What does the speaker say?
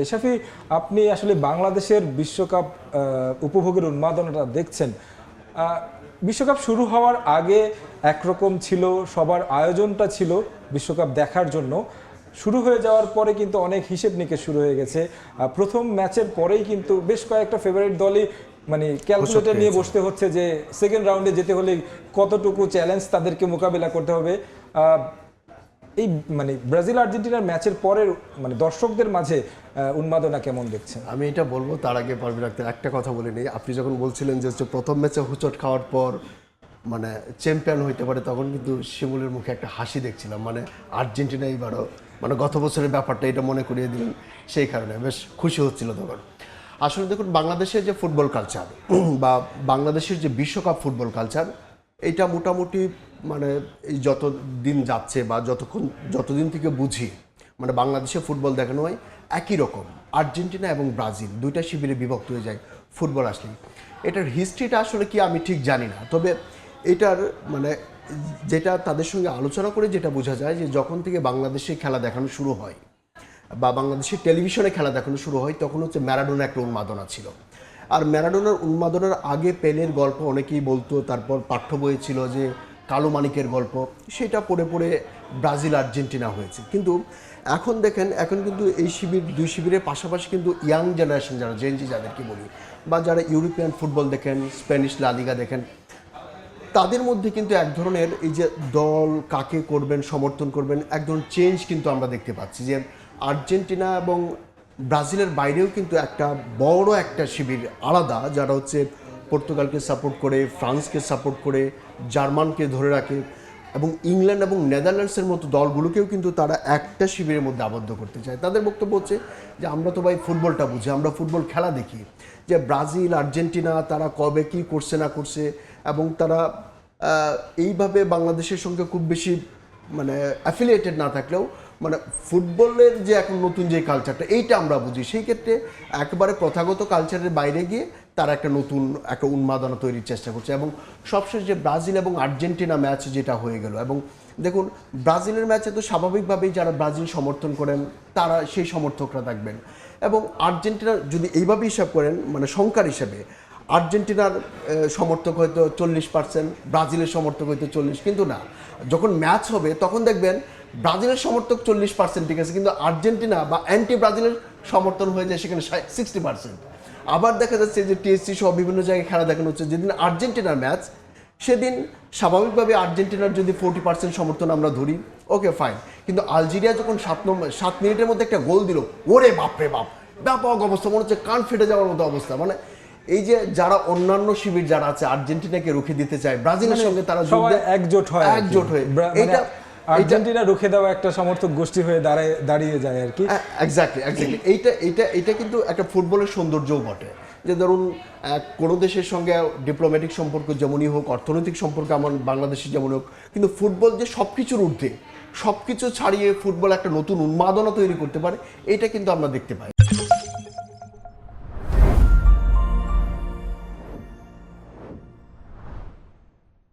শাফি, আপনি আসলে বাংলাদেশের বিশ্বকাপ উপভোগের উন্মাদনাটা দেখছেন। বিশ্বকাপ শুরু হওয়ার আগে একরকম ছিল, সবার আয়োজনটা ছিল বিশ্বকাপ দেখার জন্য। শুরু হয়ে যাওয়ার পরে কিন্তু অনেক হিসেব নিকেশ শুরু হয়ে গেছে। প্রথম ম্যাচের পরেই কিন্তু বেশ কয়েকটা ফেভারিট দলই মানে ক্যালকুলেটর নিয়ে বসতে হচ্ছে যে সেকেন্ড রাউন্ডে যেতে হলে কতটুকু চ্যালেঞ্জ তাদেরকে মোকাবেলা করতে হবে। এই মানে ব্রাজিল আর্জেন্টিনার ম্যাচের পরের মানে দর্শকদের মাঝে উন্মাদনা কেমন দেখছেন? আমি এটা বলবো তার আগে পারভীন আক্তার একটা কথা বলে নিই। আপনি যখন বলছিলেন যে প্রথম ম্যাচে হুচট খাওয়ার পর মানে চ্যাম্পিয়ন হইতে পারে, তখন কিন্তু শিমুলের মুখে একটা হাসি দেখছিলাম। মানে আর্জেন্টিনা এবারও মানে গত বছরের ব্যাপারটা এটা মনে করিয়ে দিলেন, সেই কারণে বেশ খুশি হচ্ছিল তখন। আসলে দেখুন, বাংলাদেশের যে ফুটবল কালচার বা বাংলাদেশের যে বিশ্বকাপ ফুটবল কালচার, এটা মোটামুটি মানে এই যত দিন যাচ্ছে বা যতদিন থেকে বুঝি, মানে বাংলাদেশে ফুটবল দেখানো হয় একই রকম। আর্জেন্টিনা এবং ব্রাজিল দুইটা শিবিরে বিভক্ত হয়ে যায় ফুটবল আসলে। এটার হিস্ট্রিটা আসলে কি আমি ঠিক জানি না, তবে এটার মানে যেটা তাদের সঙ্গে আলোচনা করে যেটা বোঝা যায় যে যখন থেকে বাংলাদেশে খেলা দেখানো শুরু হয় বা বাংলাদেশের টেলিভিশনে খেলা দেখানো শুরু হয়, তখন হচ্ছে ম্যারাডোনা একটা উন্মাদনা ছিল। আর ম্যারাডোনার উন্মাদনার আগে পেলের গল্প অনেকেই বলতো, তারপর পাঠ্য বইয়ে ছিল যে কালো মানিকের গল্প, সেটা পড়ে পড়ে ব্রাজিল আর্জেন্টিনা হয়েছে। কিন্তু এখন দেখেন, এখন কিন্তু এই দুই শিবিরের পাশাপাশি কিন্তু ইয়াং জেনারেশন যারা জেনজি যাদেরকে বলি, বা যারা ইউরোপিয়ান ফুটবল দেখেন, স্প্যানিশ লা লিগা দেখেন, তাদের মধ্যে কিন্তু এক ধরনের এই যে দল কাকে করবেন, সমর্থন করবেন, এক ধরনের চেঞ্জ কিন্তু আমরা দেখতে পাচ্ছি। যে আর্জেন্টিনা এবং ব্রাজিলের বাইরেও কিন্তু একটা বড় একটা শিবির আলাদা, যারা হচ্ছে পর্তুগালকে সাপোর্ট করে, ফ্রান্সকে সাপোর্ট করে, জার্মানকে ধরে রাখে, এবং ইংল্যান্ড এবং নেদারল্যান্ডসের মতো দলগুলোকেও কিন্তু তারা একটা শিবিরের মধ্যে আবদ্ধ করতে চায়। তাদের বক্তব্য হচ্ছে যে আমরা তো ভাই ফুটবলটা বুঝি, আমরা ফুটবল খেলা দেখি, যে ব্রাজিল আর্জেন্টিনা তারা কবে কী করছে না করছে, এবং তারা এইভাবে বাংলাদেশের সঙ্গে খুব বেশি মানে অ্যাফিলিয়েটেড না থাকলেও মানে ফুটবলের যে এখন নতুন যে কালচারটা, এইটা আমরা বুঝি। সেই ক্ষেত্রে একেবারে প্রথাগত কালচারের বাইরে গিয়ে তারা একটা নতুন একটা উন্মাদনা তৈরির চেষ্টা করছে। এবং সবশেষ যে ব্রাজিল এবং আর্জেন্টিনা ম্যাচ যেটা হয়ে গেল, এবং দেখুন ব্রাজিলের ম্যাচে তো স্বাভাবিকভাবেই যারা ব্রাজিল সমর্থন করেন তারা সেই সমর্থকরা থাকবেন, এবং আর্জেন্টিনা যদি এইভাবে হিসাব করেন মানে সংখ্যার হিসেবে, আর্জেন্টিনার সমর্থক হয়তো 40%, ব্রাজিলের সমর্থক হয়তো 40%, কিন্তু না, যখন ম্যাচ হবে তখন দেখবেন ব্রাজিলের সমর্থক 40%, ঠিক আছে, কিন্তু আর্জেন্টিনা বা অ্যান্টি ব্রাজিলের সমর্থন হয়ে যায় সেখানে 60%। আবার দেখা যাচ্ছে যে টিএসসি সহ বিভিন্ন জায়গায় খেলা দেখানো হচ্ছে, যেদিন আর্জেন্টিনার ম্যাচ সেদিন স্বাভাবিকভাবে আর্জেন্টিনার যদি 40% সমর্থন আমরা ধরি, ওকে ফাইন, কিন্তু আলজেরিয়া যখন 7 মিনিটের মধ্যে একটা গোল দিল, ওরে বাপরে বাপ, ব্যাপক অবস্থা, মনে হচ্ছে কান ফেটে যাওয়ার মতো অবস্থা। মানে এই যে যারা অন্যান্য শিবির যারা আছে আর্জেন্টিনাকে রুখে দিতে চায়, ব্রাজিলের সঙ্গে তারা একজোট হয়ে এটা আর্জেন্টিনা রুখে দেওয়া একটা সমর্থক গোষ্ঠী হয়ে দাঁড়িয়ে যায় আর কি। এক্স্যাক্টলি এইটা কিন্তু একটা ফুটবলের সৌন্দর্যও বটে। যে ধরুন কোনো দেশের সঙ্গে ডিপ্লোম্যাটিক সম্পর্ক যেমনই হোক, অর্থনৈতিক সম্পর্ক আমার বাংলাদেশের যেমন হোক, কিন্তু ফুটবল যে সব কিছুর ঊর্ধ্বে, সব কিছু ছাড়িয়ে ফুটবল একটা নতুন উন্মাদনা তৈরি করতে পারে, এটা কিন্তু আমরা দেখতে পাই।